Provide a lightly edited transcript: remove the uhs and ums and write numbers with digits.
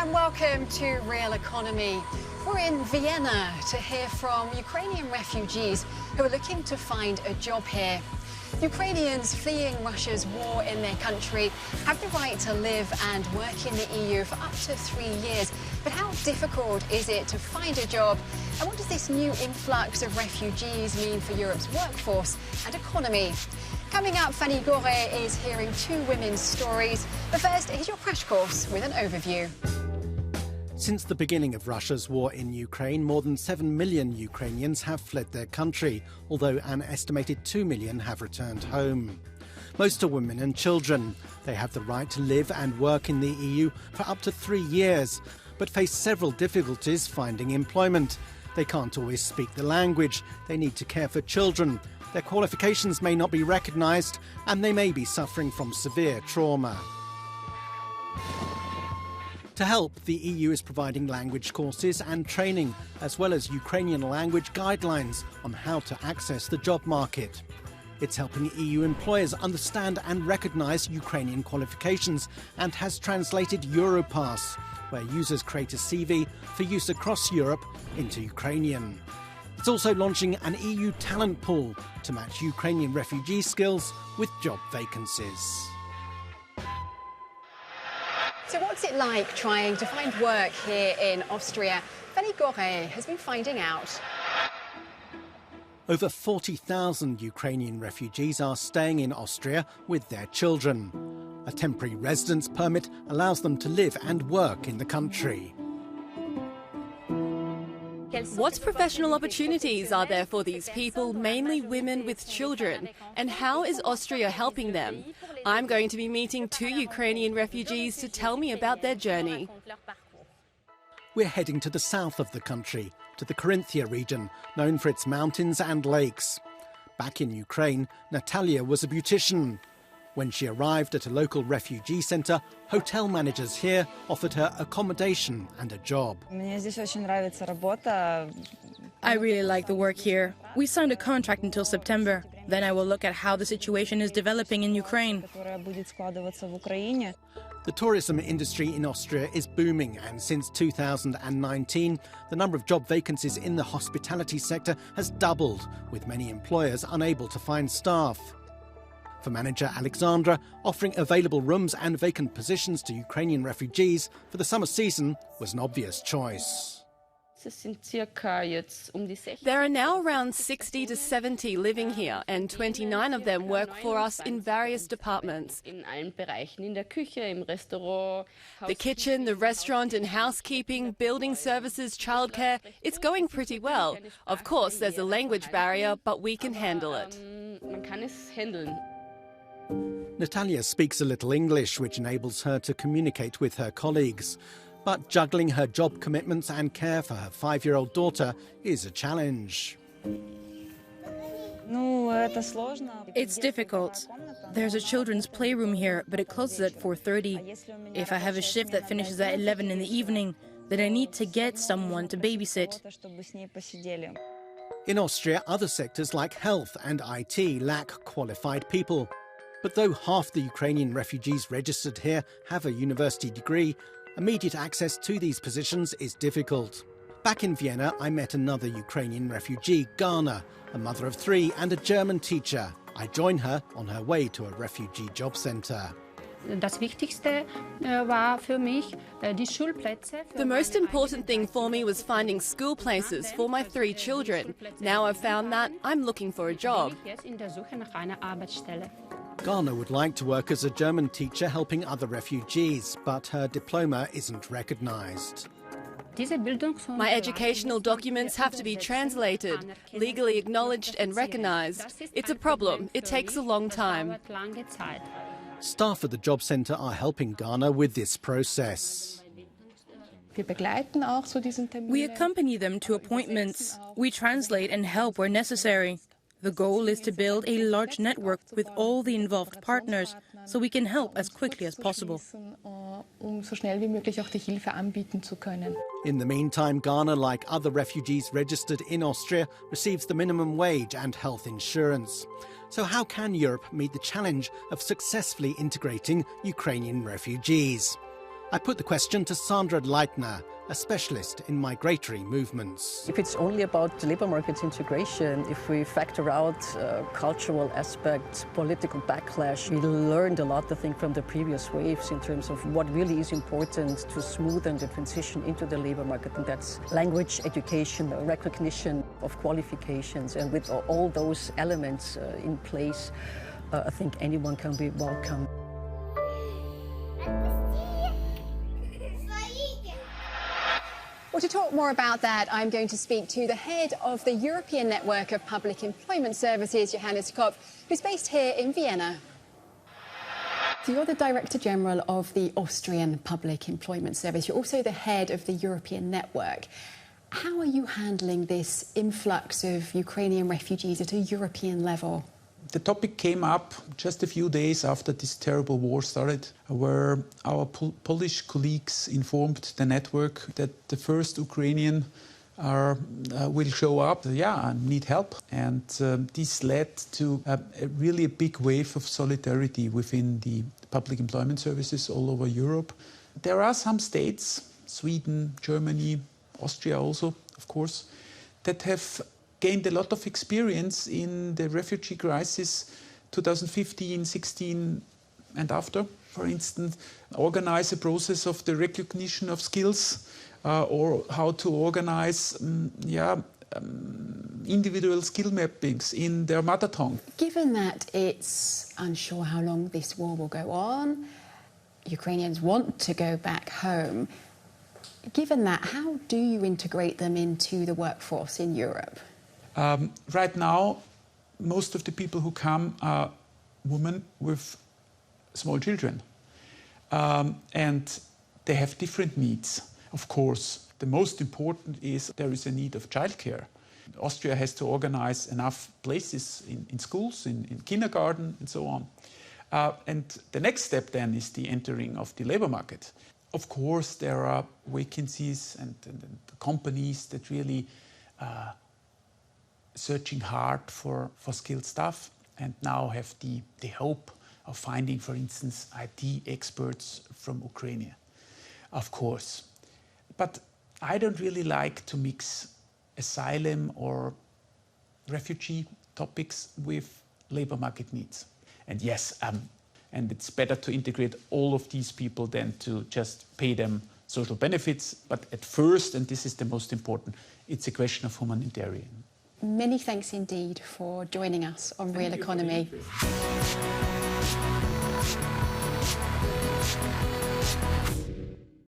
and welcome to Realeconomy. We're in Vienna to hear from Ukrainian refugees who are looking to find a job here. Ukrainians fleeing Russia's war in their country have the right to live and work in the EU for up to 3 years. But how difficult is it to find a job? And what does this new influx of refugees mean for Europe's workforce and economy? Coming up, Fanny Gore is hearing two women's stories. But first, here's your crash course with an overview. Since the beginning of Russia's war in Ukraine, more than 7 million Ukrainians have fled their country, although an estimated 2 million have returned home. Most are women and children. They have the right to live and work in the EU for up to 3 years, but face several difficulties finding employment. They can't always speak the language. They need to care for children. Their qualifications may not be recognised, and they may be suffering from severe trauma. To help, the EU is providing language courses and training, as well as Ukrainian language guidelines on how to access the job market. It's helping EU employers understand and recognise Ukrainian qualifications and has translated Europass, where users create a CV for use across Europe into Ukrainian. It's also launching an EU talent pool to match Ukrainian refugee skills with job vacancies. So what's it like trying to find work here in Austria? Fanny Gore has been finding out. Over 40,000 Ukrainian refugees are staying in Austria with their children. A temporary residence permit allows them to live and work in the country. What professional opportunities are there for these people, mainly women with children? And how is Austria helping them? I'm going to be meeting two Ukrainian refugees to tell me about their journey. We're heading to the south of the country, to the Carinthia region, known for its mountains and lakes. Back in Ukraine, Natalia was a beautician. When she arrived at a local refugee centre, hotel managers here offered her accommodation and a job. I really like the work here. We signed a contract until September. Then I will look at how the situation is developing in Ukraine. The tourism industry in Austria is booming, and since 2019, the number of job vacancies in the hospitality sector has doubled, with many employers unable to find staff. For manager Alexandra, offering available rooms and vacant positions to Ukrainian refugees for the summer season was an obvious choice. There are now around 60 to 70 living here, and 29 of them work for us in various departments. The kitchen, the restaurant and housekeeping, building services, childcare, it's going pretty well. Of course, there's a language barrier, but we can handle it. Natalia speaks a little English, which enables her to communicate with her colleagues. But juggling her job commitments and care for her 5-year-old daughter is a challenge. It's difficult. There's a children's playroom here, but it closes at 4:30. If I have a shift that finishes at 11 in the evening, then I need to get someone to babysit. In Austria, other sectors like health and IT lack qualified people. But though half the Ukrainian refugees registered here have a university degree, immediate access to these positions is difficult. Back in Vienna, I met another Ukrainian refugee, Ghana, a mother of 3 and a German teacher. I join her on her way to a refugee job centre. The most important thing for me was finding school places for my 3 children. Now I've found that, I'm looking for a job. Ghana would like to work as a German teacher helping other refugees, but her diploma isn't recognised. My educational documents have to be translated, legally acknowledged and recognised. It's a problem. It takes a long time. Staff at the job centre are helping Ghana with this process. We accompany them to appointments. We translate and help where necessary. The goal is to build a large network with all the involved partners so we can help as quickly as possible. In the meantime, Ghana, like other refugees registered in Austria, receives the minimum wage and health insurance. So how can Europe meet the challenge of successfully integrating Ukrainian refugees? I put the question to Sandra Leitner, a specialist in migratory movements. If it's only about the labour market integration, if we factor out cultural aspects, political backlash, we learned a lot, I think, from the previous waves in terms of what really is important to smoothen the transition into the labour market, and that's language, education, recognition of qualifications, and with all those elements in place, I think anyone can be welcome. Well, to talk more about that, I'm going to speak to the head of the European Network of Public Employment Services, Johannes Kopf, who's based here in Vienna. So you're the Director General of the Austrian Public Employment Service. You're also the head of the European Network. How are you handling this influx of Ukrainian refugees at a European level? The topic came up just a few days after this terrible war started, where our Polish colleagues informed the network that the first Ukrainian will show up, and need help. And this led to a really big wave of solidarity within the public employment services all over Europe. There are some states, Sweden, Germany, Austria also, of course, that have gained a lot of experience in the refugee crisis 2015, 16 and after. For instance, organize a process of the recognition of skills or how to organize individual skill mappings in their mother tongue. Given that it's unsure how long this war will go on, Ukrainians want to go back home. Given that, how do you integrate them into the workforce in Europe? Right now, most of the people who come are women with small children. And they have different needs. Of course, the most important is there is a need of childcare. Austria has to organize enough places in schools, in kindergarten, and so on. And the next step then is the entering of the labor market. Of course, there are vacancies and companies that really searching hard for skilled staff and now have the hope of finding, for instance, IT experts from Ukraine, of course. But I don't really like to mix asylum or refugee topics with labor market needs. And yes, and it's better to integrate all of these people than to just pay them social benefits. But at first, and this is the most important, it's a question of humanitarian. Many thanks indeed for joining us on Realeconomy.